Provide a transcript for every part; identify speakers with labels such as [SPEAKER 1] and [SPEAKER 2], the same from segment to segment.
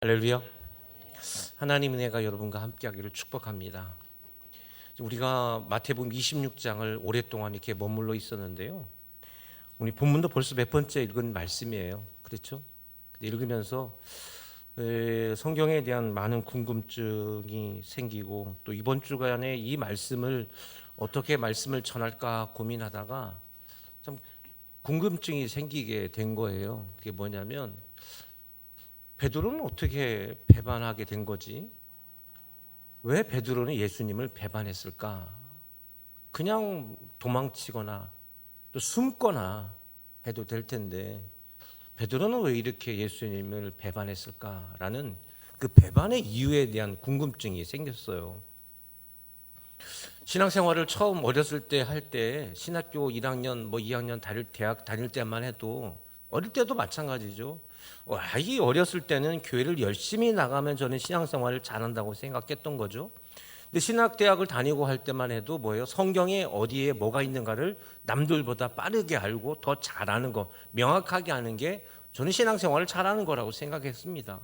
[SPEAKER 1] 할렐루야. 하나님 은혜가 여러분과 함께하기를 축복합니다. 우리가 마태복음 26장을 오랫동안 이렇게 머물러 있었는데요. 우리 본문도 벌써 몇 번째 읽은 말씀이에요. 그렇죠? 읽으면서 성경에 대한 많은 궁금증이 생기고, 또 이번 주간에 이 말씀을 어떻게 말씀을 전할까 고민하다가 참 궁금증이 생기게 된 거예요. 그게 뭐냐면, 베드로는 어떻게 배반하게 된 거지? 왜 베드로는 예수님을 배반했을까? 그냥 도망치거나 또 숨거나 해도 될 텐데 베드로는 왜 이렇게 예수님을 배반했을까라는 그 배반의 이유에 대한 궁금증이 생겼어요. 신앙생활을 처음 어렸을 때 할 때 신학교 1학년 2학년 대학 다닐 때만 해도, 어릴 때도 마찬가지죠. 아이 어렸을 때는 교회를 열심히 나가면 저는 신앙생활을 잘한다고 생각했던 거죠. 근데 신학대학을 다니고 할 때만 해도 뭐예요? 성경에 어디에 뭐가 있는가를 남들보다 빠르게 알고 더 잘하는 거, 명확하게 아는 게 저는 신앙생활을 잘하는 거라고 생각했습니다.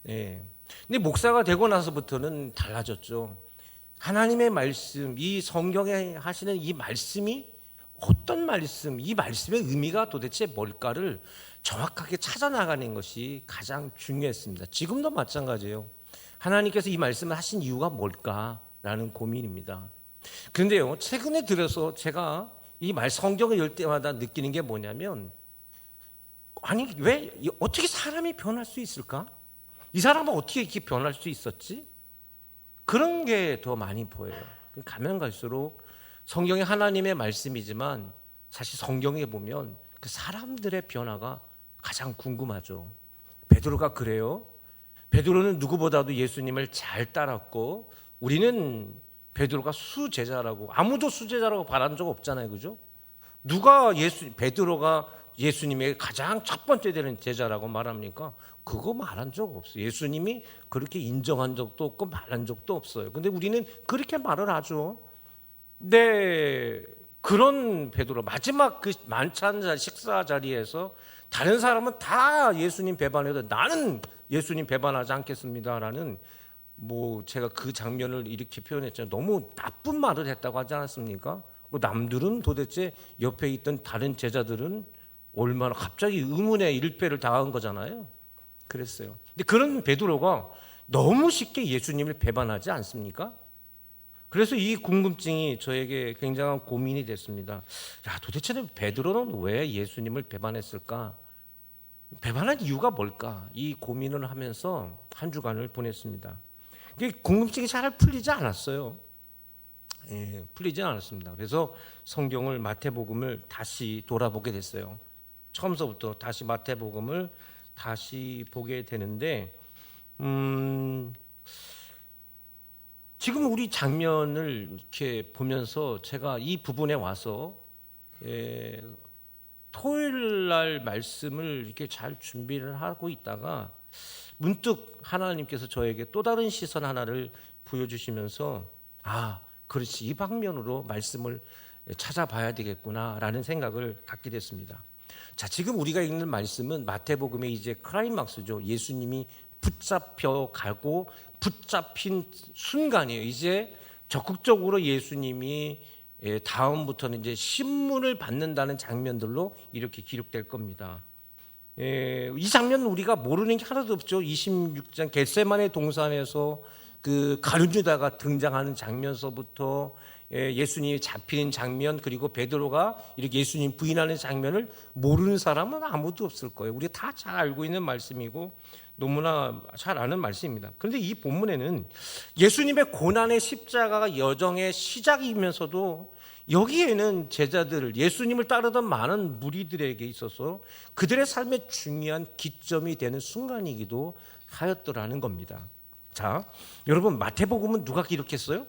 [SPEAKER 1] 예. 근데 목사가 되고 나서부터는 달라졌죠. 하나님의 말씀, 이 성경에 하시는 이 말씀이 어떤 말씀, 이 말씀의 의미가 도대체 뭘까를 정확하게 찾아나가는 것이 가장 중요했습니다. 지금도 마찬가지예요. 하나님께서 이 말씀을 하신 이유가 뭘까라는 고민입니다. 그런데요, 최근에 들어서 제가 이 성경을 열 때마다 느끼는 게 뭐냐면, 아니 왜 어떻게 사람이 변할 수 있을까? 이 사람은 어떻게 이렇게 변할 수 있었지? 그런 게 더 많이 보여요. 가면 갈수록 성경이 하나님의 말씀이지만 사실 성경에 보면 그 사람들의 변화가 가장 궁금하죠. 베드로가 그래요. 베드로는 누구보다도 예수님을 잘 따랐고, 우리는 베드로가 수제자라고, 아무도 수제자라고 말한 적 없잖아요, 그죠? 누가 베드로가 예수님의 가장 첫 번째 되는 제자라고 말합니까? 그거 말한 적 없어요. 예수님이 그렇게 인정한 적도 없고 말한 적도 없어요. 근데 우리는 그렇게 말을 하죠. 네, 그런 베드로 마지막 그 만찬 식사 자리에서 다른 사람은 다 예수님 배반해도 나는 예수님 배반하지 않겠습니다라는, 제가 그 장면을 이렇게 표현했잖아요. 너무 나쁜 말을 했다고 하지 않았습니까? 남들은 도대체 옆에 있던 다른 제자들은 얼마나 갑자기 의문의 일패를 당한 거잖아요. 그랬어요. 근데 그런 베드로가 너무 쉽게 예수님을 배반하지 않습니까? 그래서 이 궁금증이 저에게 굉장한 고민이 됐습니다. 도대체 베드로는 왜 예수님을 배반했을까? 배반한 이유가 뭘까? 이 고민을 하면서 한 주간을 보냈습니다. 궁금증이 잘 풀리지 않았어요. 풀리지 않았습니다. 그래서 성경을, 마태복음을 다시 돌아보게 됐어요. 처음서부터 다시 마태복음을 다시 보게 되는데, 지금 우리 장면을 이렇게 보면서 제가 이 부분에 와서 토요일 날 말씀을 이렇게 잘 준비를 하고 있다가 문득 하나님께서 저에게 또 다른 시선 하나를 보여주시면서, 그렇지, 이 방면으로 말씀을 찾아봐야 되겠구나라는 생각을 갖게 됐습니다. 자, 지금 우리가 읽는 말씀은 마태복음의 이제 클라이막스죠. 예수님이 붙잡혀 가고 붙잡힌 순간이에요. 이제 적극적으로 예수님이 다음부터는 이제 신문을 받는다는 장면들로 이렇게 기록될 겁니다. 이 장면은 우리가 모르는 게 하나도 없죠. 26장 겟세마네 동산에서 그 가룟유다가 등장하는 장면서부터 예수님이 잡히는 장면, 그리고 베드로가 이렇게 예수님 부인하는 장면을 모르는 사람은 아무도 없을 거예요. 우리 다 잘 알고 있는 말씀이고 너무나 잘 아는 말씀입니다. 그런데 이 본문에는 예수님의 고난의 십자가가 여정의 시작이면서도 여기에는 제자들, 예수님을 따르던 많은 무리들에게 있어서 그들의 삶의 중요한 기점이 되는 순간이기도 하였더라는 겁니다. 자, 여러분, 마태복음은 누가 기록했어요?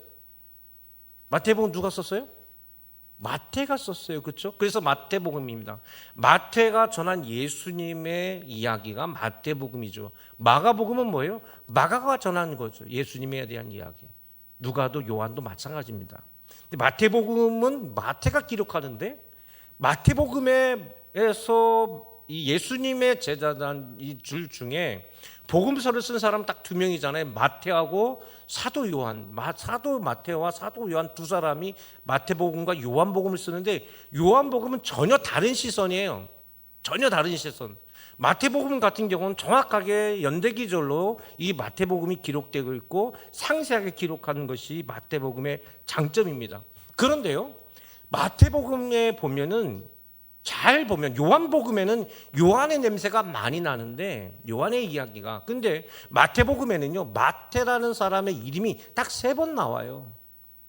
[SPEAKER 1] 마태복음 누가 썼어요? 마태가 썼어요. 그렇죠? 그래서 마태복음입니다. 마태가 전한 예수님의 이야기가 마태복음이죠. 마가복음은 뭐예요? 마가가 전한 거죠. 예수님에 대한 이야기. 누가도 요한도 마찬가지입니다. 근데 마태복음은 마태가 기록하는데, 마태복음에서 이 예수님의 제자단 이 줄 중에 복음서를 쓴 사람 딱 두 명이잖아요. 마태하고 사도 요한. 사도 마태와 사도 요한 두 사람이 마태복음과 요한복음을 쓰는데 요한복음은 전혀 다른 시선이에요. 전혀 다른 시선. 마태복음 같은 경우는 정확하게 연대기절로 이 마태복음이 기록되고 있고 상세하게 기록하는 것이 마태복음의 장점입니다. 그런데요, 마태복음에 보면은 잘 보면 요한복음에는 요한의 냄새가 많이 나는데 요한의 이야기가, 근데 마태복음에는요 마태라는 사람의 이름이 딱 3번 나와요.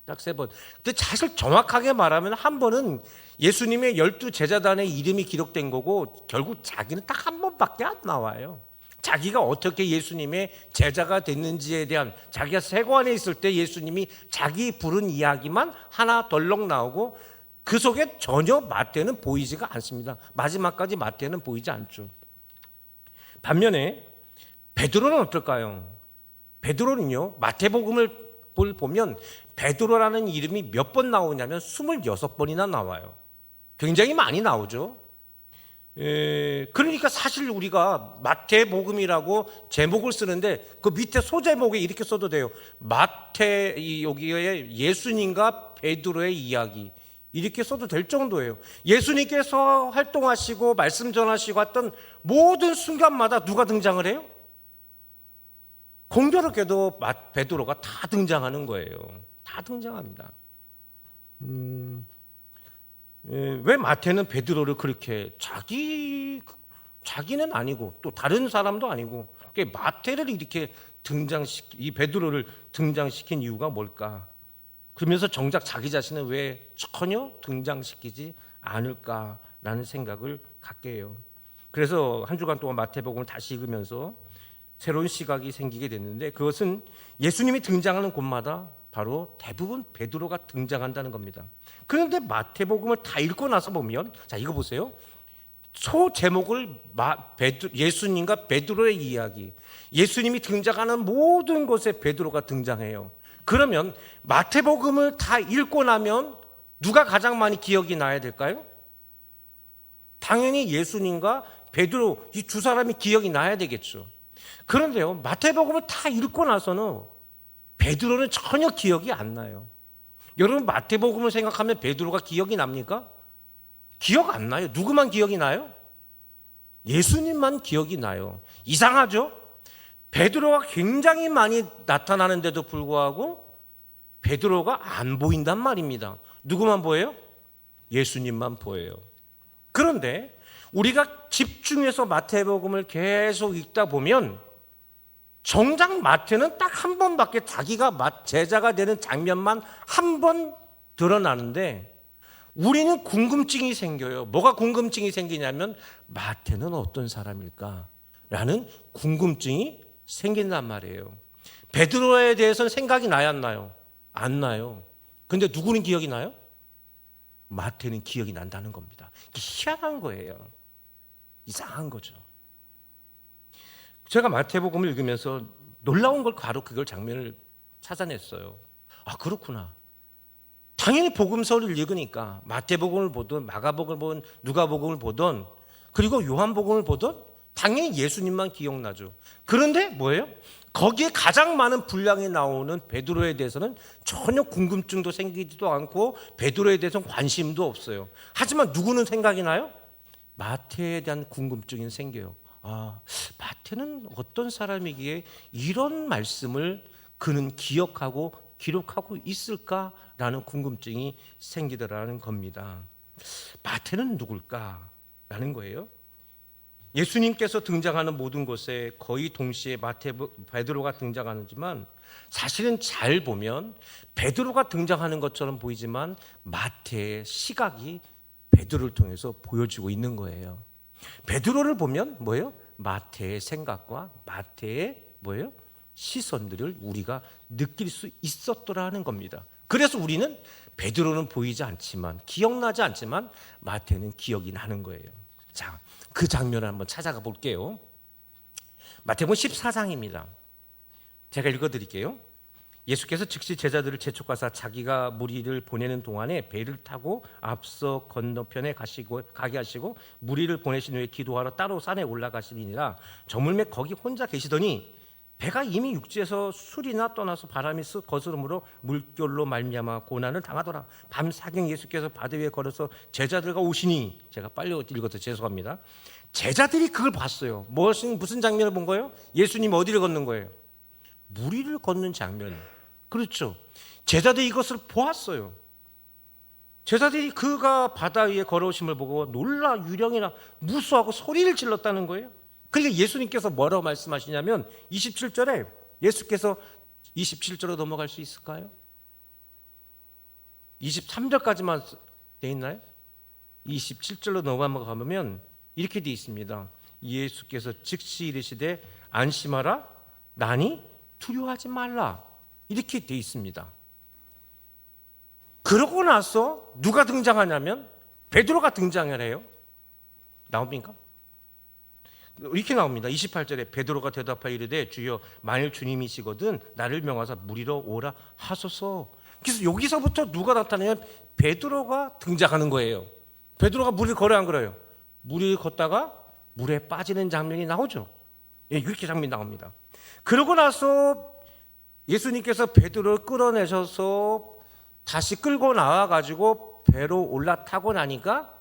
[SPEAKER 1] 딱 3번. 근데 사실 정확하게 말하면 한 번은 예수님의 12 제자단의 이름이 기록된 거고 결국 자기는 딱 한 번밖에 안 나와요. 자기가 어떻게 예수님의 제자가 됐는지에 대한, 자기가 세관에 있을 때 예수님이 자기 부른 이야기만 하나 덜렁 나오고 그 속에 전혀 마태는 보이지가 않습니다. 마지막까지 마태는 보이지 않죠. 반면에 베드로는 어떨까요? 베드로는요, 마태복음을 보면 베드로라는 이름이 몇 번 나오냐면 26번이나 나와요. 굉장히 많이 나오죠. 그러니까 사실 우리가 마태복음이라고 제목을 쓰는데 그 밑에 소제목에 이렇게 써도 돼요. 여기에 예수님과 베드로의 이야기, 이렇게 써도 될 정도예요. 예수님께서 활동하시고 말씀 전하시고 했던 모든 순간마다 누가 등장을 해요? 공교롭게도 베드로가 다 등장하는 거예요. 다 등장합니다. 왜 마태는 베드로를 그렇게 자기는 아니고 또 다른 사람도 아니고 마태를 이렇게 이 베드로를 등장시킨 이유가 뭘까? 그러면서 정작 자기 자신은 왜 전혀 등장시키지 않을까라는 생각을 갖게 해요. 그래서 한 주간 동안 마태복음을 다시 읽으면서 새로운 시각이 생기게 됐는데, 그것은 예수님이 등장하는 곳마다 바로 대부분 베드로가 등장한다는 겁니다. 그런데 마태복음을 다 읽고 나서 보면, 자 이거 보세요. 소 제목을 예수님과 베드로의 이야기, 예수님이 등장하는 모든 곳에 베드로가 등장해요. 그러면 마태복음을 다 읽고 나면 누가 가장 많이 기억이 나야 될까요? 당연히 예수님과 베드로, 이 두 사람이 기억이 나야 되겠죠. 그런데요, 마태복음을 다 읽고 나서는 베드로는 전혀 기억이 안 나요. 여러분, 마태복음을 생각하면 베드로가 기억이 납니까? 기억 안 나요. 누구만 기억이 나요? 예수님만 기억이 나요. 이상하죠? 베드로가 굉장히 많이 나타나는데도 불구하고 베드로가 안 보인단 말입니다. 누구만 보여요? 예수님만 보여요. 그런데 우리가 집중해서 마태복음을 계속 읽다 보면 정작 마태는 딱 한 번밖에 자기가 제자가 되는 장면만 한 번 드러나는데 우리는 궁금증이 생겨요. 뭐가 궁금증이 생기냐면 마태는 어떤 사람일까? 라는 궁금증이 생긴단 말이에요. 베드로에 대해서는 생각이 나야 안 나요? 안 나요. 근데 누구는 기억이 나요? 마태는 기억이 난다는 겁니다. 희한한 거예요. 이상한 거죠. 제가 마태복음을 읽으면서 놀라운 걸 바로 그걸 장면을 찾아냈어요. 아, 그렇구나. 당연히 복음서를 읽으니까 마태복음을 보든 마가복음을 보든 누가복음을 보든 그리고 요한복음을 보든 당연히 예수님만 기억나죠. 그런데 뭐예요? 거기에 가장 많은 분량이 나오는 베드로에 대해서는 전혀 궁금증도 생기지도 않고 베드로에 대해서는 관심도 없어요. 하지만 누구는 생각이 나요? 마태에 대한 궁금증이 생겨요. 아, 마태는 어떤 사람이기에 이런 말씀을 그는 기억하고 기록하고 있을까라는 궁금증이 생기더라는 겁니다. 마태는 누굴까라는 거예요. 예수님께서 등장하는 모든 곳에 거의 동시에 베드로가 등장하지만 사실은 잘 보면 베드로가 등장하는 것처럼 보이지만 마태의 시각이 베드로를 통해서 보여지고 있는 거예요. 베드로를 보면 뭐예요? 마태의 생각과 마태의 뭐예요? 시선들을 우리가 느낄 수 있었더라는 겁니다. 그래서 우리는 베드로는 보이지 않지만 기억나지 않지만 마태는 기억이 나는 거예요. 자, 그 장면을 한번 찾아가 볼게요. 마태복음 14장입니다. 제가 읽어드릴게요. 예수께서 즉시 제자들을 재촉하사 자기가 무리를 보내는 동안에 배를 타고 앞서 건너편에 가게 하시고 무리를 보내신 후에 기도하러 따로 산에 올라가시니라. 저물매 거기 혼자 계시더니 배가 이미 육지에서 술이나 떠나서 바람이 쓱 거스름으로 물결로 말미암아 고난을 당하더라. 밤사경 예수께서 바다 위에 걸어서 제자들과 오시니, 제가 빨리 읽어서 죄송합니다. 제자들이 그걸 봤어요. 무슨 장면을 본 거예요? 예수님 어디를 걷는 거예요? 무리를 걷는 장면. 그렇죠. 제자들이 이것을 보았어요. 제자들이 그가 바다 위에 걸어오심을 보고 놀라 유령이나 무서워하고 소리를 질렀다는 거예요. 그러니까 예수님께서 뭐라고 말씀하시냐면 27절에 예수께서 27절로 넘어갈 수 있을까요? 23절까지만 돼 있나요? 27절로 넘어가면 이렇게 돼 있습니다. 예수께서 즉시 이르시되 안심하라 나니 두려워하지 말라, 이렇게 돼 있습니다. 그러고 나서 누가 등장하냐면 베드로가 등장을 해요. 나옵니까? 이렇게 나옵니다. 28절에 베드로가 대답하여 이르되 주여 만일 주님이시거든 나를 명하사 무리로 오라 하소서. 그래서 여기서부터 누가 나타나냐면 베드로가 등장하는 거예요. 베드로가 물을 걸어야 안 걸어요? 물을 걷다가 물에 빠지는 장면이 나오죠. 예, 이렇게 장면이 나옵니다. 그러고 나서 예수님께서 베드로를 끌어내셔서 다시 끌고 나와가지고 배로 올라타고 나니까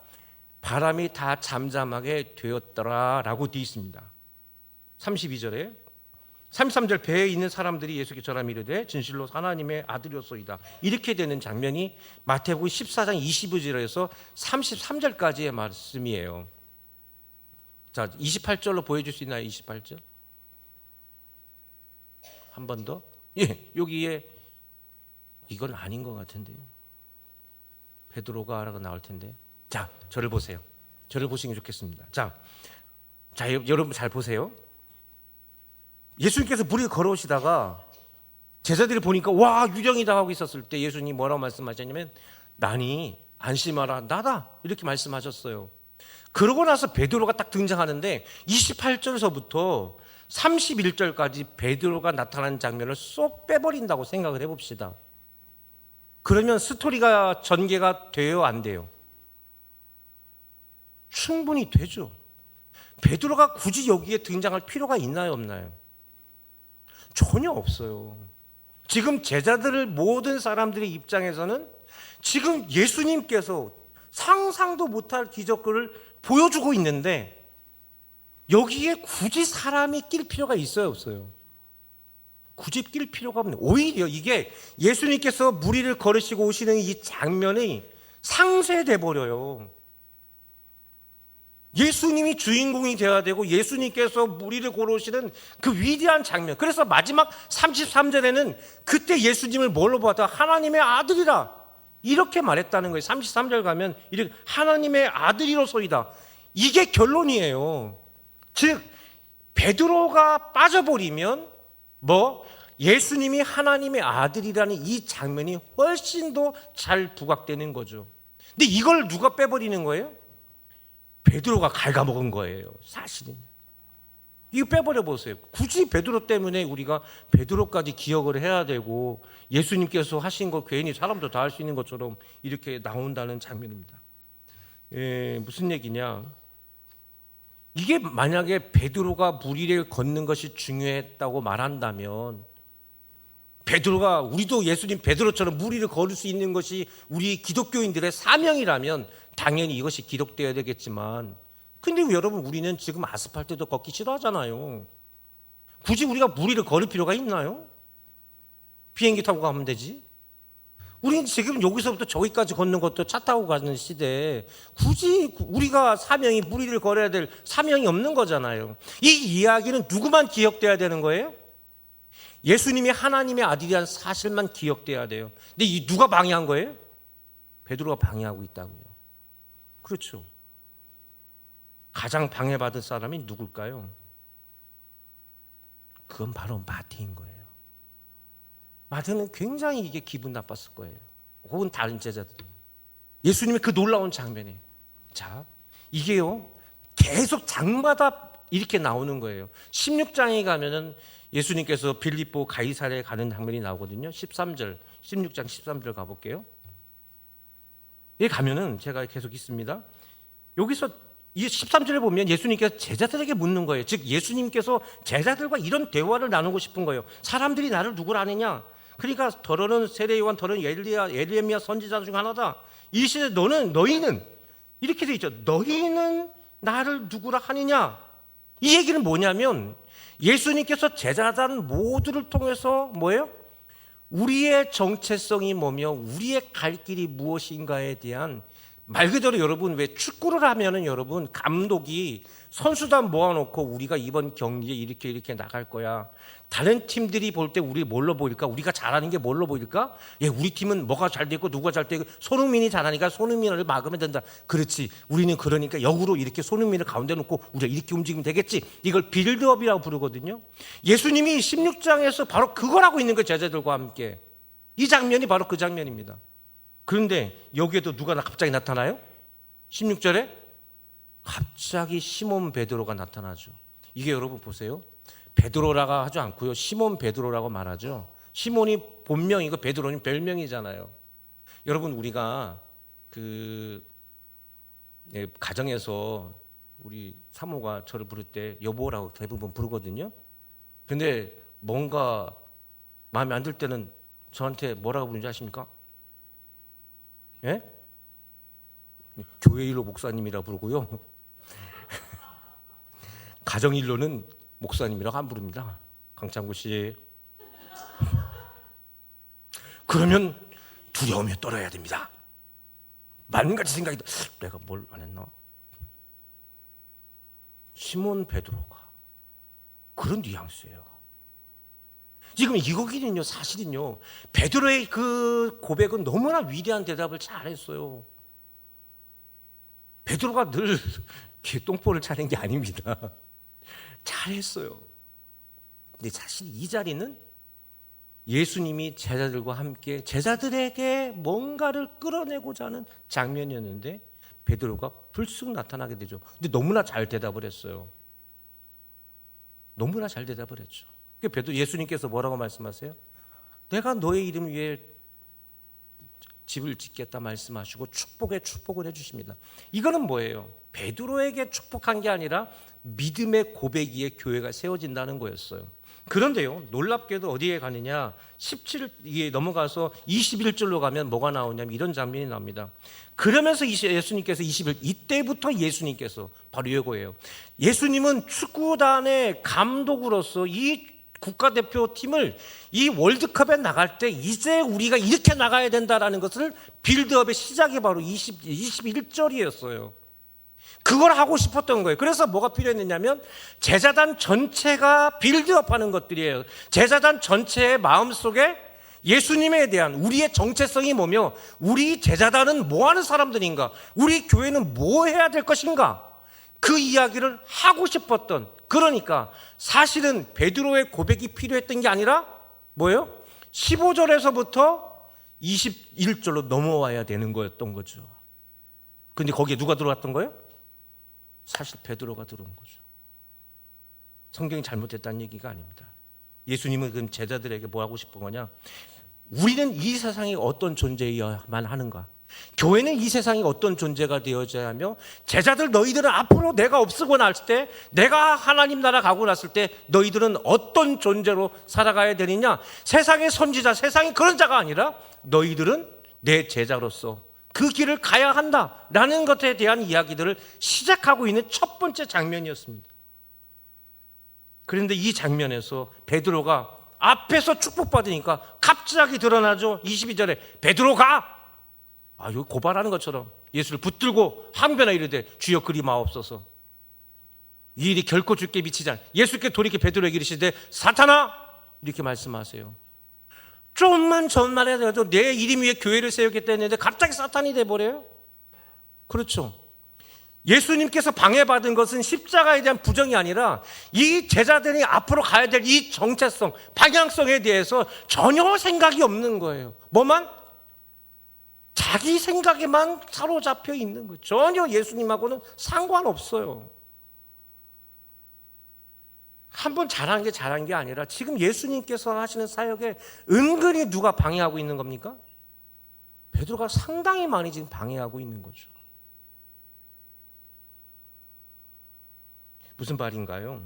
[SPEAKER 1] 바람이 다 잠잠하게 되었더라라고 되어 있습니다. 32절에 33절 배에 있는 사람들이 예수께 절하며 이르되 진실로 하나님의 아들이었소이다, 이렇게 되는 장면이 마태복음 14장 25절에서 33절까지의 말씀이에요. 자, 28절로 보여줄 수 있나요? 28절 한 번 더. 예, 여기에 이건 아닌 것 같은데요. 베드로가 라고 나올 텐데. 자, 저를 보세요. 저를 보시는 게 좋겠습니다. 자, 여러분 잘 보세요. 예수님께서 물에 걸어오시다가 제자들이 보니까 와 유령이다 하고 있었을 때 예수님이 뭐라고 말씀하셨냐면 나니 안심하라 나다, 이렇게 말씀하셨어요. 그러고 나서 베드로가 딱 등장하는데 28절에서부터 31절까지 베드로가 나타나는 장면을 쏙 빼버린다고 생각을 해봅시다. 그러면 스토리가 전개가 돼요, 안 돼요? 충분히 되죠. 베드로가 굳이 여기에 등장할 필요가 있나요, 없나요? 전혀 없어요. 지금 제자들을 모든 사람들의 입장에서는 지금 예수님께서 상상도 못할 기적을 보여주고 있는데 여기에 굳이 사람이 낄 필요가 있어요, 없어요? 굳이 낄 필요가 없네요. 오히려 이게 예수님께서 무리를 걸으시고 오시는 이 장면이 상쇄돼 버려요. 예수님이 주인공이 되어야 되고 예수님께서 무리를 걸어오시는 그 위대한 장면. 그래서 마지막 33절에는 그때 예수님을 뭘로 보았다? 하나님의 아들이라, 이렇게 말했다는 거예요. 33절 가면 이렇게 하나님의 아들이로소이다, 이게 결론이에요. 즉 베드로가 빠져버리면 예수님이 하나님의 아들이라는 이 장면이 훨씬 더 잘 부각되는 거죠. 근데 이걸 누가 빼버리는 거예요? 베드로가 갉아먹은 거예요, 사실은. 이거 빼버려 보세요. 굳이 베드로 때문에 우리가 베드로까지 기억을 해야 되고 예수님께서 하신 거 괜히 사람도 다 할 수 있는 것처럼 이렇게 나온다는 장면입니다. 무슨 얘기냐? 이게 만약에 베드로가 무리를 걷는 것이 중요했다고 말한다면, 베드로가, 우리도 예수님 베드로처럼 무리를 걸을 수 있는 것이 우리 기독교인들의 사명이라면 당연히 이것이 기록되어야 되겠지만, 근데 여러분 우리는 지금 아스팔트도 걷기 싫어하잖아요. 굳이 우리가 무리를 걸을 필요가 있나요? 비행기 타고 가면 되지. 우리는 지금 여기서부터 저기까지 걷는 것도 차 타고 가는 시대에 굳이 우리가 사명이 무리를 걸어야 될 사명이 없는 거잖아요. 이 이야기는 누구만 기억돼야 되는 거예요? 예수님이 하나님의 아들이라는 사실만 기억돼야 돼요. 근데 이 누가 방해한 거예요? 베드로가 방해하고 있다고요. 그렇죠. 가장 방해받은 사람이 누굴까요? 그건 바로 마태인 거예요. 마태는 굉장히 이게 기분 나빴을 거예요. 혹은 다른 제자들. 예수님의 그 놀라운 장면에. 자, 이게요 계속 장마다 이렇게 나오는 거예요. 16장에 가면은 예수님께서 빌립보 가이사랴에 가는 장면이 나오거든요. 13절, 16장 13절 가볼게요. 여기 가면은 제가 계속 있습니다. 여기서 이 13절에 보면 예수님께서 제자들에게 묻는 거예요. 즉 예수님께서 제자들과 이런 대화를 나누고 싶은 거예요. 사람들이 나를 누구라 하느냐? 그러니까 더러는 세례요한, 더러는 예레미야 선지자 중 하나다. 이 시대 너희는 이렇게 돼 있죠. 너희는 나를 누구라 하느냐? 이 얘기는 뭐냐면 예수님께서 제자단 모두를 통해서 뭐예요? 우리의 정체성이 뭐며 우리의 갈 길이 무엇인가에 대한, 말 그대로 여러분 왜 축구를 하면은 여러분 감독이 선수단 모아놓고 우리가 이번 경기에 이렇게 나갈 거야. 다른 팀들이 볼 때 우리 뭘로 보일까? 우리가 잘하는 게 뭘로 보일까? 우리 팀은 뭐가 잘 되고 누가 잘 되고 손흥민이 잘하니까 손흥민을 막으면 된다. 그렇지. 우리는 그러니까 역으로 이렇게 손흥민을 가운데 놓고 우리가 이렇게 움직이면 되겠지. 이걸 빌드업이라고 부르거든요. 예수님이 16장에서 바로 그걸 하고 있는 거예요. 제자들과 함께. 이 장면이 바로 그 장면입니다. 그런데 여기에도 누가 갑자기 나타나요? 16절에 갑자기 시몬 베드로가 나타나죠. 이게 여러분 보세요. 베드로라고 하지 않고요. 시몬 베드로라고 말하죠. 시몬이 본명이고 베드로는 별명이잖아요. 여러분 우리가 가정에서 우리 사모가 저를 부를 때 여보라고 대부분 부르거든요. 근데 뭔가 마음에 안 들 때는 저한테 뭐라고 부르는지 아십니까? 예? 교회 일로 목사님이라 부르고요. 가정 일로는 목사님이라고 안 부릅니다. 강창구 씨. 그러면 두려움에 떨어야 됩니다. 만가지 생각이 내가 뭘 안 했나? 시몬 베드로가 그런 뉘앙스예요. 지금 이거기는요, 사실은요, 베드로의 그 고백은 너무나 위대한 대답을 잘했어요. 베드로가 늘 똥볼을 차는 게 아닙니다. 잘했어요. 근데 사실 이 자리는 예수님이 제자들과 함께 제자들에게 뭔가를 끌어내고자 하는 장면이었는데 베드로가 불쑥 나타나게 되죠. 근데 너무나 잘 대답을 했어요. 너무나 잘 대답을 했죠. 베드로, 예수님께서 뭐라고 말씀하세요? 내가 너의 이름 위에 집을 짓겠다 말씀하시고 축복에 축복을 해주십니다. 이거는 뭐예요? 베드로에게 축복한 게 아니라 믿음의 고백 위에 교회가 세워진다는 거였어요. 그런데요, 놀랍게도 어디에 가느냐? 17에 넘어가서 21절로 가면 뭐가 나오냐면 이런 장면이 나옵니다. 그러면서 예수님께서 21, 이때부터 예수님께서 바로 이거예요. 예수님은 축구단의 감독으로서 이 국가대표팀을 이 월드컵에 나갈 때 이제 우리가 이렇게 나가야 된다라는 것을 빌드업의 시작이 바로 21절이었어요. 그걸 하고 싶었던 거예요. 그래서 뭐가 필요했느냐면 제자단 전체가 빌드업하는 것들이에요. 제자단 전체의 마음속에 예수님에 대한 우리의 정체성이 뭐며 우리 제자단은 뭐 하는 사람들인가, 우리 교회는 뭐 해야 될 것인가, 그 이야기를 하고 싶었던, 그러니까 사실은 베드로의 고백이 필요했던 게 아니라 뭐예요? 15절에서부터 21절로 넘어와야 되는 거였던 거죠. 근데 거기에 누가 들어왔던 거예요? 사실 베드로가 들어온 거죠. 성경이 잘못됐다는 얘기가 아닙니다. 예수님은 그럼 제자들에게 뭐 하고 싶은 거냐? 우리는 이 세상에 어떤 존재여야만 하는가? 교회는 이 세상이 어떤 존재가 되어져야 하며, 제자들 너희들은 앞으로 내가 없어고 났을 때, 내가 하나님 나라 가고 났을 때 너희들은 어떤 존재로 살아가야 되느냐? 세상의 선지자, 세상의 그런 자가 아니라 너희들은 내 제자로서 그 길을 가야 한다라는 것에 대한 이야기들을 시작하고 있는 첫 번째 장면이었습니다. 그런데 이 장면에서 베드로가 앞에서 축복받으니까 갑자기 드러나죠. 22절에 베드로가 여기 고발하는 것처럼 예수를 붙들고 항변하 이르되 주여 그리 마옵소서. 이 일이 결코 주께 미치지 않아. 예수께 돌이켜 베드로에게 이르시되 사탄아, 이렇게 말씀하세요. 좀만 전말에 해도 내 이름 위에 교회를 세우겠다 했는데 갑자기 사탄이 돼버려요. 그렇죠. 예수님께서 방해받은 것은 십자가에 대한 부정이 아니라 이 제자들이 앞으로 가야 될 이 정체성, 방향성에 대해서 전혀 생각이 없는 거예요. 뭐만? 자기 생각에만 사로잡혀 있는 거예요. 전혀 예수님하고는 상관없어요. 한번 잘한 게 아니라 지금 예수님께서 하시는 사역에 은근히 누가 방해하고 있는 겁니까? 베드로가 상당히 많이 지금 방해하고 있는 거죠. 무슨 말인가요?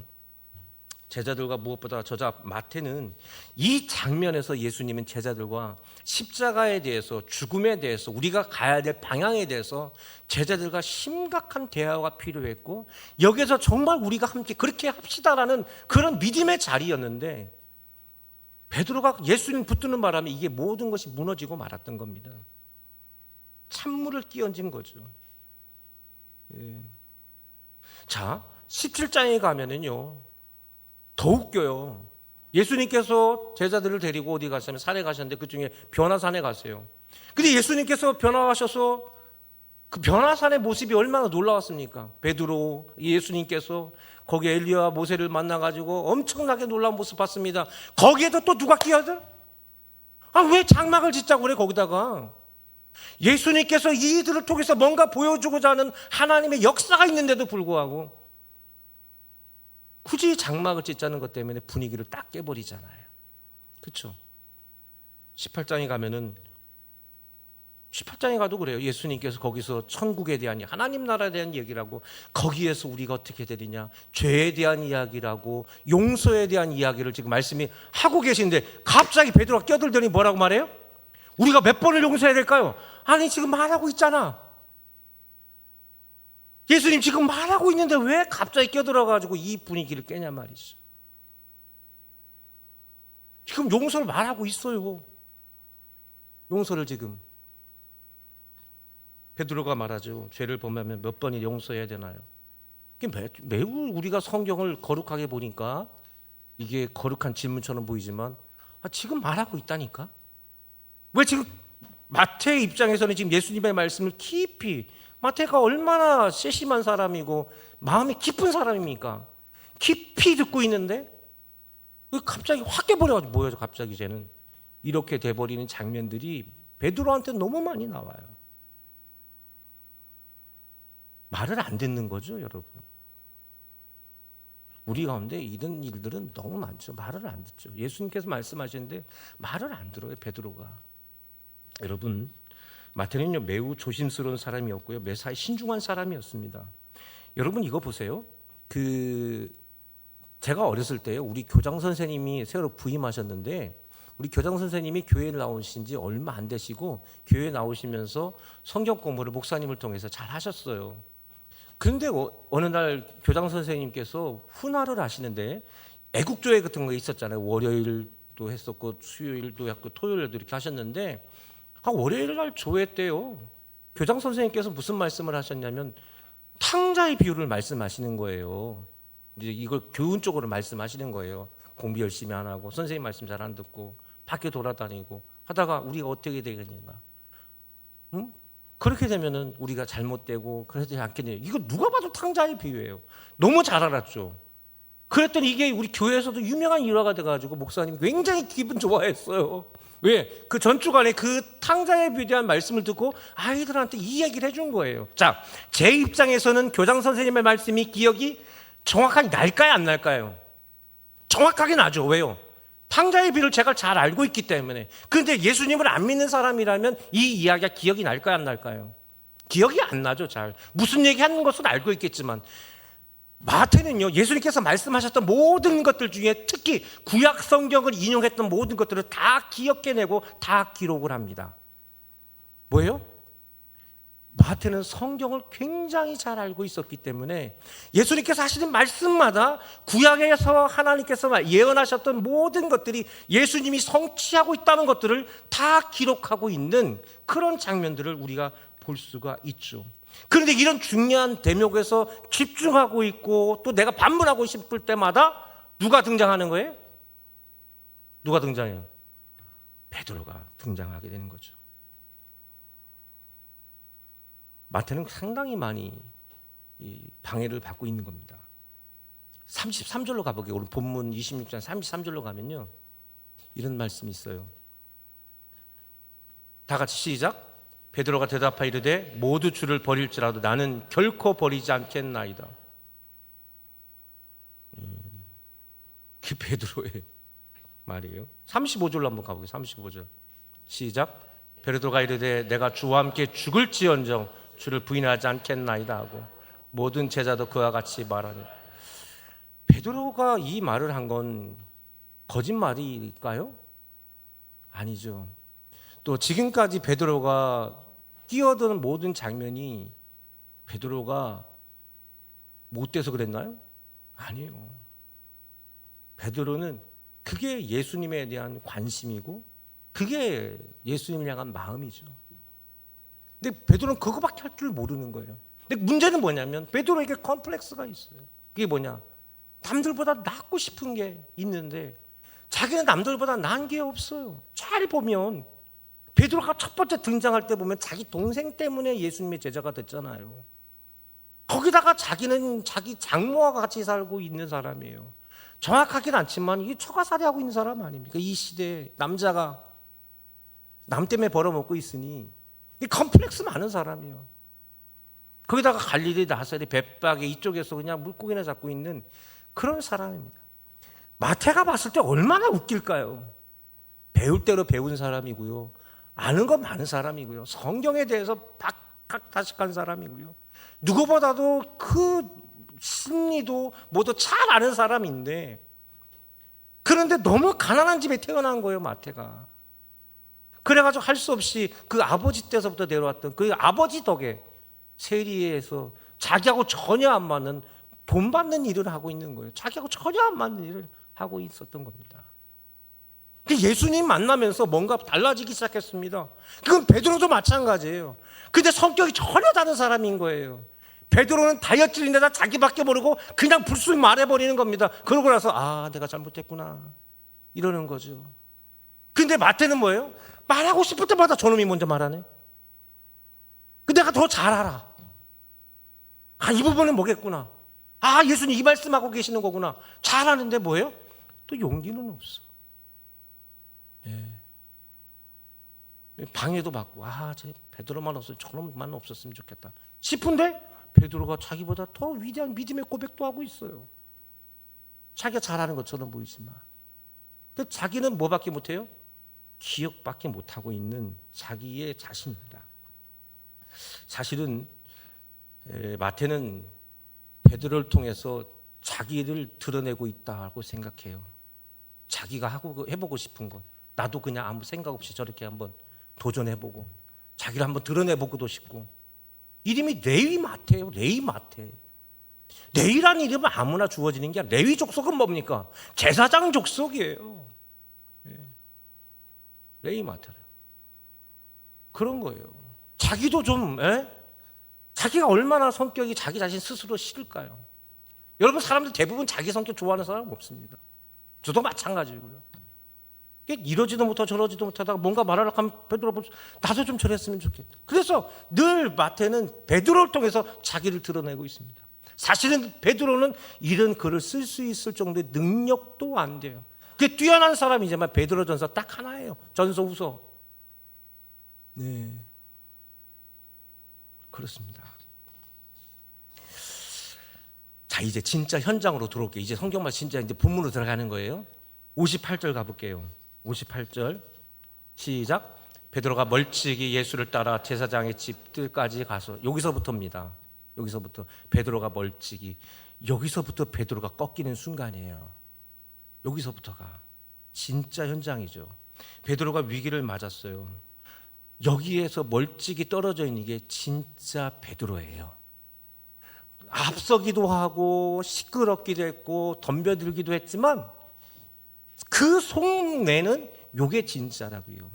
[SPEAKER 1] 제자들과 무엇보다 저자 마태는 이 장면에서 예수님은 제자들과 십자가에 대해서, 죽음에 대해서, 우리가 가야 될 방향에 대해서 제자들과 심각한 대화가 필요했고, 여기서 정말 우리가 함께 그렇게 합시다라는 그런 믿음의 자리였는데, 베드로가 예수님 붙드는 바람에 이게 모든 것이 무너지고 말았던 겁니다. 찬물을 끼얹은 거죠. 예. 자, 17장에 가면은요, 더 웃겨요. 예수님께서 제자들을 데리고 어디 가시면 산에 가셨는데 그 중에 변화산에 가세요. 근데 예수님께서 변화하셔서 그 변화산의 모습이 얼마나 놀라웠습니까? 베드로, 예수님께서 거기 엘리야와 모세를 만나가지고 엄청나게 놀라운 모습 봤습니다. 거기에도 또 누가 끼어들? 왜 장막을 짓자고 그래 거기다가? 예수님께서 이들을 통해서 뭔가 보여주고자 하는 하나님의 역사가 있는데도 불구하고 굳이 장막을 짓자는 것 때문에 분위기를 딱 깨버리잖아요. 그렇죠? 18장에 가면은 18장에 가도 그래요. 예수님께서 거기서 천국에 대한, 하나님 나라에 대한 얘기를 하고, 거기에서 우리가 어떻게 되느냐, 죄에 대한 이야기라고, 용서에 대한 이야기를 지금 말씀이 하고 계신데 갑자기 베드로가 껴들더니 뭐라고 말해요? 우리가 몇 번을 용서해야 될까요? 아니 지금 말하고 있잖아. 예수님 지금 말하고 있는데 왜 갑자기 껴들어가지고 이 분위기를 깨냐 말이죠. 지금 용서를 말하고 있어요. 용서를 지금 베드로가 말하죠. 죄를 범하면 몇 번이 용서해야 되나요? 매우 우리가 성경을 거룩하게 보니까 이게 거룩한 질문처럼 보이지만 지금 말하고 있다니까. 왜 지금 마태의 입장에서는 지금 예수님의 말씀을 깊이, 마태가 얼마나 세심한 사람이고 마음이 깊은 사람입니까? 깊이 듣고 있는데 왜 갑자기 확 깨버려가지고 뭐예요? 갑자기 쟤는 이렇게 돼버리는 장면들이 베드로한테 너무 많이 나와요. 말을 안 듣는 거죠, 여러분. 우리 가운데 이런 일들은 너무 많죠. 말을 안 듣죠. 예수님께서 말씀하시는데 말을 안 들어요, 베드로가. 여러분, 마태는요 매우 조심스러운 사람이었고요, 매사에 신중한 사람이었습니다. 여러분 이거 보세요. 제가 어렸을 때요, 우리 교장 선생님이 새로 부임하셨는데, 우리 교장 선생님이 교회에 나오신 지 얼마 안 되시고 교회에 나오시면서 성경 공부를 목사님을 통해서 잘 하셨어요. 그런데 어느 날 교장 선생님께서 훈화를 하시는데, 애국조회 같은 거 있었잖아요. 월요일도 했었고 수요일도 했고 토요일도 이렇게 하셨는데, 월요일 날 조회 때요, 교장 선생님께서 무슨 말씀을 하셨냐면 탕자의 비유를 말씀하시는 거예요. 이제 이걸 교훈 쪽으로 말씀하시는 거예요. 공부 열심히 안 하고 선생님 말씀 잘 안 듣고 밖에 돌아다니고 하다가 우리가 어떻게 되겠는가? 그렇게 되면은 우리가 잘못되고 그러지 않겠네요. 이거 누가 봐도 탕자의 비유예요. 너무 잘 알았죠. 그랬더니 이게 우리 교회에서도 유명한 일화가 돼가지고 목사님이 굉장히 기분 좋아했어요. 왜? 그 전주간에 그 탕자에 대한 말씀을 듣고 아이들한테 이 얘기를 해준 거예요. 자, 제 입장에서는 교장 선생님의 말씀이 기억이 정확하게 날까요, 안 날까요? 정확하게 나죠. 왜요? 탕자의 비를 제가 잘 알고 있기 때문에. 그런데 예수님을 안 믿는 사람이라면 이 이야기가 기억이 날까요, 안 날까요? 기억이 안 나죠, 잘. 무슨 얘기 하는 것은 알고 있겠지만. 마태는요, 예수님께서 말씀하셨던 모든 것들 중에 특히 구약 성경을 인용했던 모든 것들을 다 기억해내고 다 기록을 합니다. 뭐예요? 마태는 성경을 굉장히 잘 알고 있었기 때문에 예수님께서 하시는 말씀마다 구약에서 하나님께서 예언하셨던 모든 것들이 예수님이 성취하고 있다는 것들을 다 기록하고 있는 그런 장면들을 우리가 볼 수가 있죠. 그런데 이런 중요한 대목에서 집중하고 있고 또 내가 반문하고 싶을 때마다 누가 등장하는 거예요? 누가 등장해요? 베드로가 등장하게 되는 거죠. 마태는 상당히 많이 방해를 받고 있는 겁니다. 33절로 가보게요. 오늘 본문 26장 33절로 가면요, 이런 말씀이 있어요. 다 같이 시작. 베드로가 대답하여 이르되 모두 주를 버릴지라도 나는 결코 버리지 않겠나이다. 그 베드로의 말이에요. 35절로 한번 가보게요. 35절 시작. 베드로가 이르되 내가 주와 함께 죽을지언정 주를 부인하지 않겠나이다 하고 모든 제자도 그와 같이 말하니. 베드로가 이 말을 한 건 거짓말일까요? 아니죠. 또 지금까지 베드로가 뛰어드는 모든 장면이 베드로가 못돼서 그랬나요? 아니에요. 베드로는 그게 예수님에 대한 관심이고 그게 예수님을 향한 마음이죠. 근데 베드로는 그거밖에 할 줄 모르는 거예요. 근데 문제는 뭐냐면 베드로에게 컴플렉스가 있어요. 그게 뭐냐? 남들보다 낫고 싶은 게 있는데 자기는 남들보다 나은 게 없어요. 잘 보면 베드로가 첫 번째 등장할 때 보면 자기 동생 때문에 예수님의 제자가 됐잖아요. 거기다가 자기는 자기 장모와 같이 살고 있는 사람이에요. 정확하긴 않지만 이게 처가살이하고 있는 사람 아닙니까? 이 시대에 남자가 남 때문에 벌어먹고 있으니 컴플렉스 많은 사람이에요. 거기다가 갈릴리 나사렛 벳박에 이쪽에서 그냥 물고기나 잡고 있는 그런 사람입니다. 마태가 봤을 때 얼마나 웃길까요? 배울 대로 배운 사람이고요, 아는 건 많은 사람이고요, 성경에 대해서 박학다식한 사람이고요, 누구보다도 그 심리도 모두 잘 아는 사람인데, 그런데 너무 가난한 집에 태어난 거예요, 마태가. 그래가지고 할 수 없이 그 아버지 때서부터 내려왔던 그 아버지 덕에 세리에서 자기하고 전혀 안 맞는 돈 받는 일을 하고 있는 거예요. 자기하고 전혀 안 맞는 일을 하고 있었던 겁니다. 예수님 만나면서 뭔가 달라지기 시작했습니다. 그건 베드로도 마찬가지예요. 근데 성격이 전혀 다른 사람인 거예요. 베드로는 다이어트인데다 자기밖에 모르고 그냥 불쑥 말해버리는 겁니다. 그러고 나서 내가 잘못했구나 이러는 거죠. 근데 마태는 뭐예요? 말하고 싶을 때마다 저놈이 먼저 말하네. 내가 더 잘 알아. 이 부분은 뭐겠구나. 예수님 이 말씀하고 계시는 거구나. 잘 아는데 뭐예요? 또 용기는 없어. 방해도 받고 제 베드로만 없으면 저놈만 없었으면 좋겠다 싶은데 베드로가 자기보다 더 위대한 믿음의 고백도 하고 있어요. 자기가 잘하는 것처럼 보이지만 근데 자기는 뭐밖에 못해요? 기억밖에 못하고 있는 자기의 자신입니다. 사실은 마태는 베드로를 통해서 자기를 드러내고 있다고 생각해요. 자기가 해보고 싶은 것, 나도 그냥 아무 생각 없이 저렇게 한번 도전해보고 자기를 한번 드러내보고도 싶고. 이름이 레위 마태예요. 레위 마태. 레위라는 이름은 아무나 주어지는 게 아니라 레위 족속은 뭡니까? 제사장 족속이에요. 레위 마태래요. 그런 거예요. 자기도 좀 자기가 얼마나 성격이 자기 자신 스스로 싫을까요? 여러분, 사람들 대부분 자기 성격 좋아하는 사람 없습니다. 저도 마찬가지고요. 이러지도 못하고 저러지도 못하다가 뭔가 말하려고 하면 베드로 나도 좀 저랬으면 좋겠다. 그래서 늘 마태는 베드로를 통해서 자기를 드러내고 있습니다. 사실은 베드로는 이런 글을 쓸 수 있을 정도의 능력도 안 돼요. 그 뛰어난 사람이지만 베드로전서 딱 하나예요. 전서 후서. 네, 그렇습니다. 자, 이제 진짜 현장으로 들어올게요. 이제 성경만 진짜 이제 본문으로 들어가는 거예요. 58절 가볼게요. 58절 시작. 베드로가 멀찍이 예수를 따라 제사장의 집들까지 가서, 여기서부터입니다. 여기서부터 베드로가 멀찍이, 여기서부터 베드로가 꺾이는 순간이에요. 여기서부터가 진짜 현장이죠. 베드로가 위기를 맞았어요. 여기에서 멀찍이 떨어져 있는 게 진짜 베드로예요. 앞서기도 하고 시끄럽기도 했고 덤벼들기도 했지만 그 속내는 요게 진짜라고요.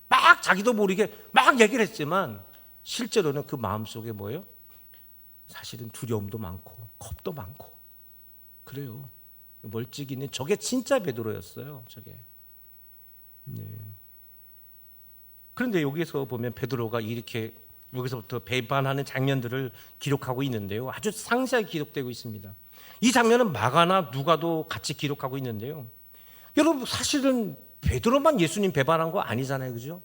[SPEAKER 1] 막 자기도 모르게 막 얘기를 했지만 실제로는 그 마음속에 뭐예요? 사실은 두려움도 많고 겁도 많고 그래요. 멀찍이 있는 저게 진짜 베드로였어요. 저게. 네. 그런데 여기서 보면 베드로가 이렇게 여기서부터 배반하는 장면들을 기록하고 있는데요. 아주 상세하게 기록되고 있습니다. 이 장면은 마가나 누가도 같이 기록하고 있는데요. 여러분, 사실은 베드로만 예수님 배반한 거 아니잖아요. 그죠?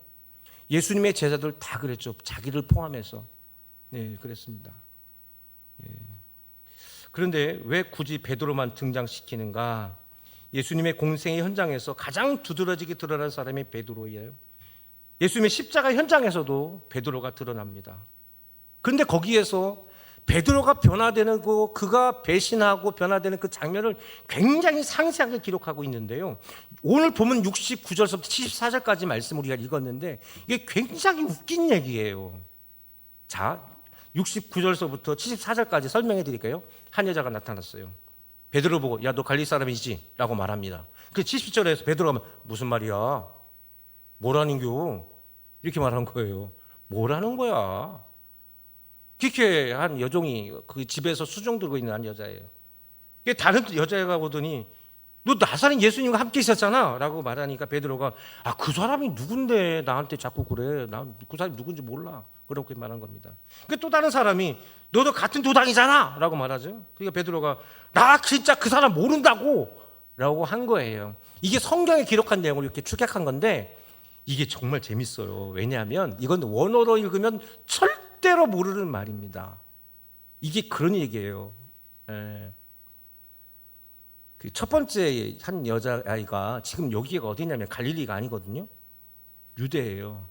[SPEAKER 1] 예수님의 제자들 다 그랬죠. 자기를 포함해서. 네, 그랬습니다. 네. 그런데 왜 굳이 베드로만 등장시키는가? 예수님의 공생의 현장에서 가장 두드러지게 드러난 사람이 베드로예요. 예수님의 십자가 현장에서도 베드로가 드러납니다. 그런데 거기에서 베드로가 변화되는 거, 그가 배신하고 변화되는 그 장면을 굉장히 상세하게 기록하고 있는데요. 오늘 보면 69절부터 74절까지 말씀 우리가 읽었는데 이게 굉장히 웃긴 얘기예요. 자, 69절서부터 74절까지 설명해 드릴게요. 한 여자가 나타났어요. 베드로 보고 야, 너 갈릴 사람이지? 라고 말합니다. 그 70절에서 베드로가 무슨 말이야? 뭐라는겨? 이렇게 말한 거예요. 뭐라는 거야? 그렇게 한 여종이 그 집에서 수종 들고 있는 한 여자예요. 다른 여자애가 보더니 너 나사렛 예수님과 함께 있었잖아 라고 말하니까 베드로가 그 사람이 누군데 나한테 자꾸 그래. 난 그 사람이 누군지 몰라. 그렇게 말한 겁니다. 또 다른 사람이 너도 같은 도당이잖아 라고 말하죠. 그러니까 베드로가 나 진짜 그 사람 모른다고 라고 한 거예요. 이게 성경에 기록한 내용을 이렇게 축약한 건데 이게 정말 재밌어요. 왜냐하면 이건 원어로 읽으면 절대로 모르는 말입니다. 이게 그런 얘기예요. 그 첫 번째 한 여자아이가 지금 여기가 어디냐면 갈릴리가 아니거든요. 유대예요.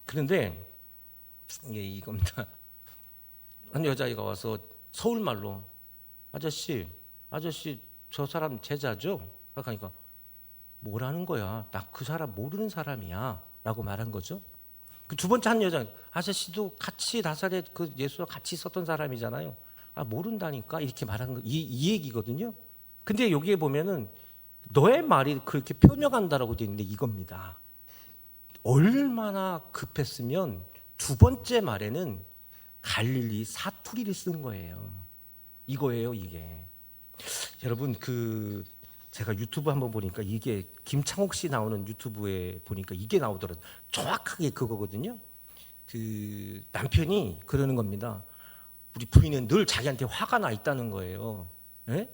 [SPEAKER 1] 그런데 이게 이겁니다. 한 여자아이가 와서 서울말로 아저씨 저 사람 제자죠? 그러니까 뭐라는 거야? 나 그 사람 모르는 사람이야 라고 말한 거죠. 그 두 번째 한 여자 아저씨도 같이 나사렛 그 예수와 같이 있었던 사람이잖아요. 모른다니까 이렇게 말한 거 이 얘기거든요. 근데 여기에 보면은 너의 말이 그렇게 표명한다라고 되어 있는데 이겁니다. 얼마나 급했으면 두 번째 말에는 갈릴리 사투리를 쓴 거예요. 이거예요, 이게. 여러분 제가 유튜브 한번 보니까 이게 김창옥 씨 나오는 유튜브에 보니까 이게 나오더라고요. 정확하게 그거거든요. 그 남편이 그러는 겁니다. 우리 부인은 늘 자기한테 화가 나 있다는 거예요. 네?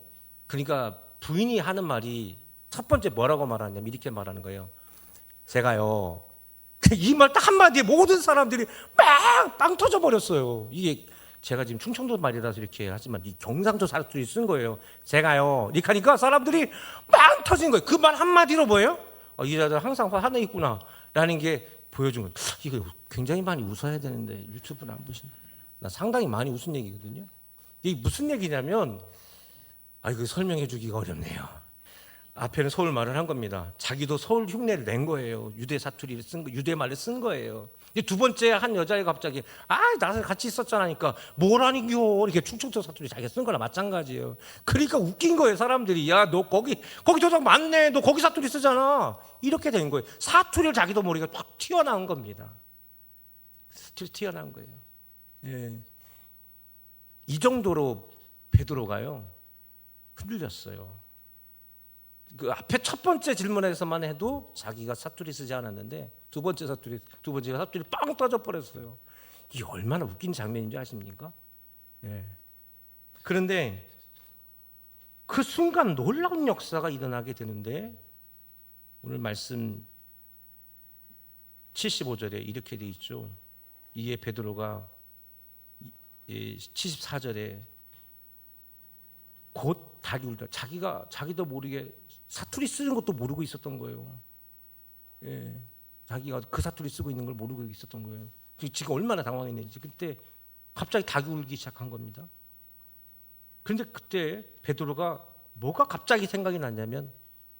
[SPEAKER 1] 그러니까 부인이 하는 말이 첫 번째 뭐라고 말하냐면 이렇게 말하는 거예요. 제가요 이 말 딱 한마디에 모든 사람들이 빵 터져 버렸어요. 이게 제가 지금 충청도 말이라서 이렇게 하지만 이 경상도 사람들이 쓴 거예요. 제가요 이렇게 하니까 사람들이 빵 터진 거예요. 그 말 한마디로 뭐예요? 이 여자 항상 화내 있구나 라는 게 보여준 거예요. 이거 굉장히 많이 웃어야 되는데 유튜브는 안 보시나? 나 상당히 많이 웃은 얘기거든요. 이게 무슨 얘기냐면 이거 설명해 주기가 어렵네요. 앞에는 서울 말을 한 겁니다. 자기도 서울 흉내를 낸 거예요. 유대 사투리를 쓴 거, 유대 말을 쓴 거예요. 두 번째 한 여자애가 갑자기 나랑 같이 있었잖아니까 뭐라니요 이렇게 충청도 사투리 자기가 쓴 거나 마찬가지예요. 그러니까 웃긴 거예요. 사람들이 야 너 거기 도장 맞네. 너 거기 사투리 쓰잖아. 이렇게 된 거예요. 사투리를 자기도 모르게 확 튀어나온 겁니다. 튀어나온 거예요. 예. 이 정도로 베드로가요 흔들렸어요. 그 앞에 첫 번째 질문에서만 해도 자기가 사투리 쓰지 않았는데 두 번째가 사투리 빵 터져 버렸어요. 이게 얼마나 웃긴 장면인지 아십니까? 예. 그런데 그 순간 놀라운 역사가 일어나게 되는데 오늘 말씀 75절에 이렇게 돼 있죠. 이에 베드로가 74절에 곧 닭이 울다. 자기도 모르게 사투리 쓰는 것도 모르고 있었던 거예요. 예, 자기가 그 사투리 쓰고 있는 걸 모르고 있었던 거예요. 지금 얼마나 당황했는지. 그때 갑자기 닭이 울기 시작한 겁니다. 그런데 그때 베드로가 뭐가 갑자기 생각이 났냐면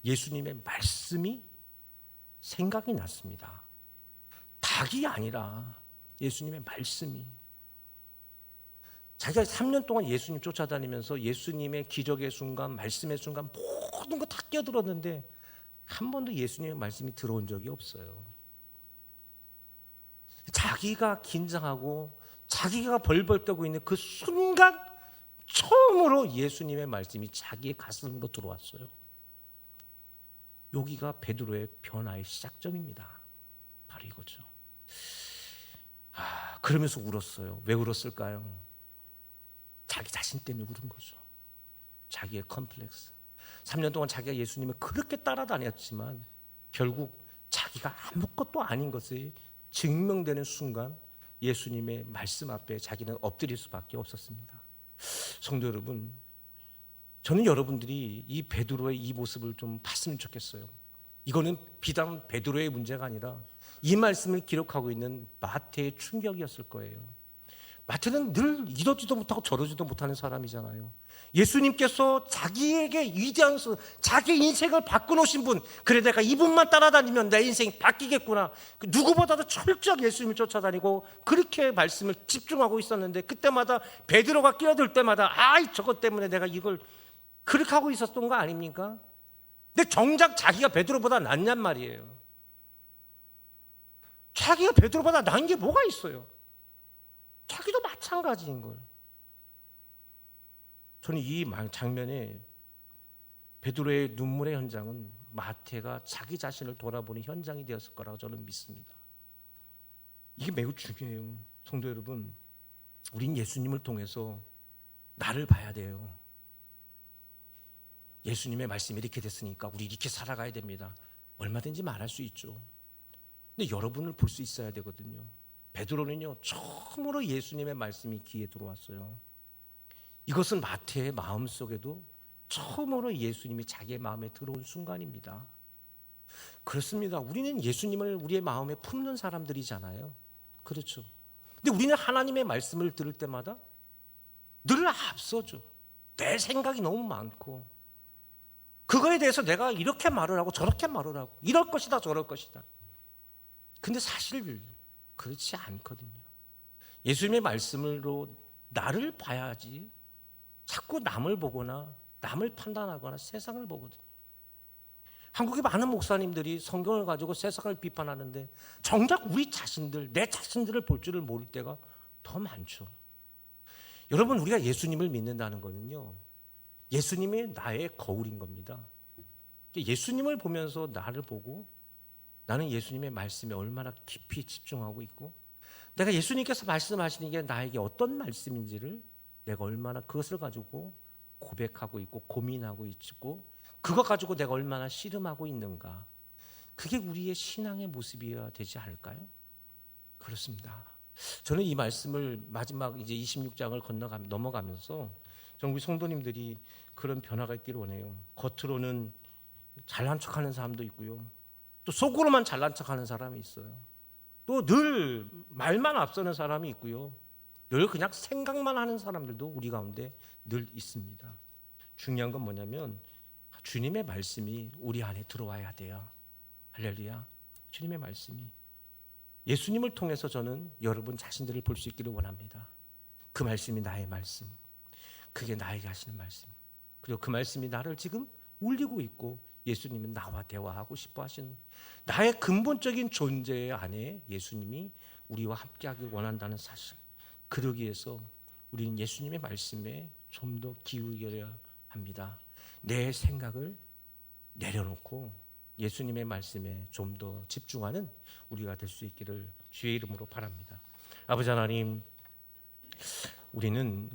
[SPEAKER 1] 예수님의 말씀이 생각이 났습니다. 닭이 아니라 예수님의 말씀이. 자기가 3년 동안 예수님 쫓아다니면서 예수님의 기적의 순간, 말씀의 순간 모든 거 다 끼어들었는데 한 번도 예수님의 말씀이 들어온 적이 없어요. 자기가 긴장하고 자기가 벌벌 떠고 있는 그 순간 처음으로 예수님의 말씀이 자기의 가슴으로 들어왔어요. 여기가 베드로의 변화의 시작점입니다. 바로 이거죠. 그러면서 울었어요. 왜 울었을까요? 자기 자신 때문에 울은 거죠. 자기의 컴플렉스. 3년 동안 자기가 예수님을 그렇게 따라다녔지만 결국 자기가 아무것도 아닌 것이 증명되는 순간 예수님의 말씀 앞에 자기는 엎드릴 수밖에 없었습니다. 성도 여러분, 저는 여러분들이 이 베드로의 이 모습을 좀 봤으면 좋겠어요. 이거는 비단 베드로의 문제가 아니라 이 말씀을 기록하고 있는 마태의 충격이었을 거예요. 마태는 늘 이러지도 못하고 저러지도 못하는 사람이잖아요. 예수님께서 자기에게 위대한 자기 인생을 바꿔놓으신 분, 그래 내가 이분만 따라다니면 내 인생이 바뀌겠구나. 누구보다도 철저하게 예수님을 쫓아다니고 그렇게 말씀을 집중하고 있었는데, 그때마다 베드로가 끼어들 때마다 아이 저것 때문에 내가 이걸 그렇게 하고 있었던 거 아닙니까? 근데 정작 자기가 베드로보다 낫냔 말이에요. 자기가 베드로보다 나은 게 뭐가 있어요? 자기도 마찬가지인 걸. 저는 이 장면에 베드로의 눈물의 현장은 마태가 자기 자신을 돌아보는 현장이 되었을 거라고 저는 믿습니다. 이게 매우 중요해요. 성도 여러분, 우린 예수님을 통해서 나를 봐야 돼요. 예수님의 말씀이 이렇게 됐으니까 우리 이렇게 살아가야 됩니다. 얼마든지 말할 수 있죠. 근데 여러분을 볼 수 있어야 되거든요. 베드로는요, 처음으로 예수님의 말씀이 귀에 들어왔어요. 이것은 마태의 마음속에도 처음으로 예수님이 자기의 마음에 들어온 순간입니다. 그렇습니다. 우리는 예수님을 우리의 마음에 품는 사람들이잖아요. 그렇죠. 근데 우리는 하나님의 말씀을 들을 때마다 늘 앞서죠. 내 생각이 너무 많고 그거에 대해서 내가 이렇게 말을 하고 저렇게 말을 하고 이럴 것이다 저럴 것이다. 근데 사실 그렇지 않거든요. 예수님의 말씀으로 나를 봐야지 자꾸 남을 보거나 남을 판단하거나 세상을 보거든요. 한국의 많은 목사님들이 성경을 가지고 세상을 비판하는데 정작 우리 자신들, 내 자신들을 볼 줄을 모를 때가 더 많죠. 여러분, 우리가 예수님을 믿는다는 거는요, 예수님이 나의 거울인 겁니다. 예수님을 보면서 나를 보고 나는 예수님의 말씀에 얼마나 깊이 집중하고 있고 내가 예수님께서 말씀하시는 게 나에게 어떤 말씀인지를 내가 얼마나 그것을 가지고 고백하고 있고 고민하고 있고 그것 가지고 내가 얼마나 씨름하고 있는가, 그게 우리의 신앙의 모습이어야 되지 않을까요? 그렇습니다. 저는 이 말씀을 마지막 이제 26장을 넘어가면서 저는 우리 성도님들이 그런 변화가 있기를 원해요. 겉으로는 잘난 척하는 사람도 있고요, 또 속으로만 잘난 척하는 사람이 있어요. 또 늘 말만 앞서는 사람이 있고요, 늘 그냥 생각만 하는 사람들도 우리 가운데 늘 있습니다. 중요한 건 뭐냐면 주님의 말씀이 우리 안에 들어와야 돼요. 할렐루야. 주님의 말씀이, 예수님을 통해서 저는 여러분 자신들을 볼 수 있기를 원합니다. 그 말씀이 나의 말씀, 그게 나에게 하시는 말씀, 그리고 그 말씀이 나를 지금 울리고 있고 예수님은 나와 대화하고 싶어 하시는 나의 근본적인 존재 안에 예수님이 우리와 함께하길 원한다는 사실, 그러기 위해서 우리는 예수님의 말씀에 좀 더 기울여야 합니다. 내 생각을 내려놓고 예수님의 말씀에 좀 더 집중하는 우리가 될 수 있기를 주의 이름으로 바랍니다. 아버지 하나님, 우리는